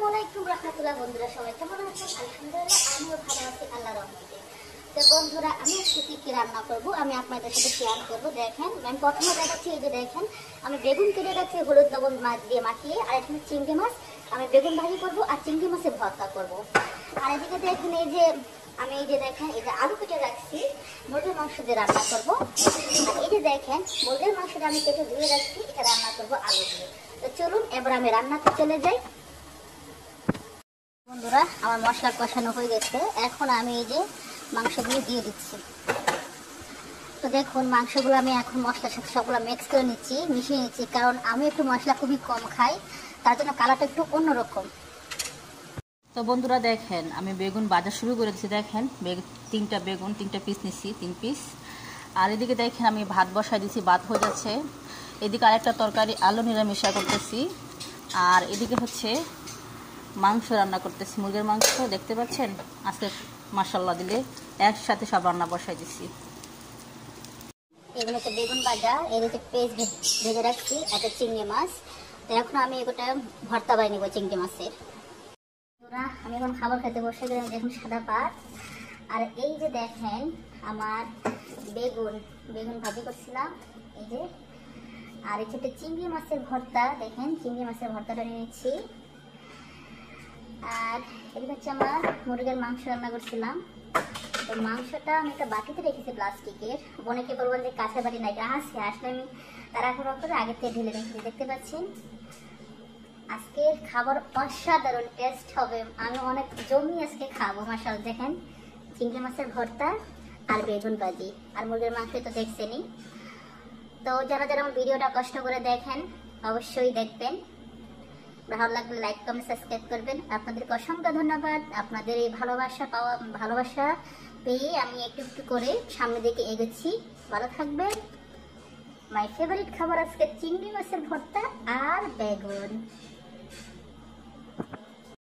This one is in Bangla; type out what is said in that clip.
আসসালামু আলাইকুম রাহমাতুল্লাহ। বন্ধুরা সবাই কেমন আছেন? আলহামদুলিল্লাহ আমিও ভালো আছি আল্লাহর রহমতে। তো বন্ধুরা আমি আজকে কি রান্না করব আমি আপনাদের সাথে শেয়ার করব। দেখেন আমি প্রথমে দেখাচ্ছি, এই যে দেখেন আমি বেগুন কেটে রাখছি হলুদ লবণ মাছ দিয়ে মাখিয়ে, আর এখানে চিংড়ি মাছ আমি বেগুন ভাজি করব আর চিংড়ি মাছের ভর্তা করব। আর এদিকে দেখেন এই যে আমি এই যে দেখেন এই যে আলু কেটে রাখছি মুরগির মাংস দিয়ে রান্না করব। আর এই যে দেখেন মুরগির মাংসটা আমি কেটে ধুয়ে রাখছি, এটা রান্না করব আলু দিয়ে। তো চলুন এবার আমি রান্নাতে চলে যাই। বন্ধুরা আমার মশলা কষানো হয়ে গেছে, এখন আমি এই যে মাংসগুলো দিয়ে দিচ্ছি। তো দেখুন মাংসগুলো আমি এখন মশলার সাথে সবগুলো মিক্স করে নিচ্ছি, মিশিয়ে নিচ্ছি, কারণ আমি একটু মশলা খুবই কম খাই, তার জন্য কালারটা একটু অন্যরকম। তো বন্ধুরা দেখেন আমি বেগুন ভাজা শুরু করে দিচ্ছি। দেখেন তিনটা বেগুন 3টা পিস নিচ্ছি, 3 পিস। আর এদিকে দেখেন আমি ভাত বসাই দিচ্ছি, ভাত হয়ে যাচ্ছে। এদিকে আরেকটা তরকারি আলু নিরামিষ করতেছি। আর এদিকে হচ্ছে মাংস রান্না করতেছি, মুরগির মাংস দেখতে পাচ্ছেন। আজকে মাশাআল্লাহ দিলে একসাথে সব রান্না বসাই দিচ্ছি। এগুলো হচ্ছে বেগুন ভাজা, এর হচ্ছে পেঁয়াজ ভেজে রাখছি, একটা চিংড়ি মাছ। তো এখন আমি এগুলোটা ভর্তা বানিয়ে নেবো চিংড়ি মাছের। আমি এখন খাবার খেতে বসে গেলাম, দেখুন সাদা পাট। আর এই যে দেখেন আমার বেগুন ভাজি করছিলাম এই যে। আর এই ছোট চিংড়ি মাছের ভর্তা, দেখেন চিংড়ি মাছের ভর্তাটা নিয়েছি। আর এদিকে হচ্ছে আমার মুরগির মাংস রান্না করছিলাম। তো মাংসটা আমি একটা বাটিতে রেখেছি প্লাস্টিকের, অনেকে বলবেন যে কাঁচের বাটি নাই, আসলে আমি তাড়াহুড়ো করে আগে থেকে ঢেলে রেখেছি, দেখতে পাচ্ছেন। আজকের খাবার অসাধারণ টেস্ট হবে, আমি অনেক জমি আজকে খাবো মাশাআল্লাহ। দেখেন চিংড়ি মাছের ভর্তা আর বেগুন ভাজি আর মুরগির মাংস তো দেখছেনই। তো যারা যারা আমার ভিডিওটা কষ্ট করে দেখেন অবশ্যই দেখবেন, ভালো লাগলে লাইক কমেন্ট সাবস্ক্রাইব করবেন। আপনাদেরকে অসংখ্য ধন্যবাদ। আপনাদের এই ভালোবাসা পেয়ে আমি একটু একটু করে সামনের দিকে এগোচ্ছি। ভালো থাকবেন। মাই ফেভারিট খাবার আজকে চিংড়ি মাছের ভর্তা আর বেগুন।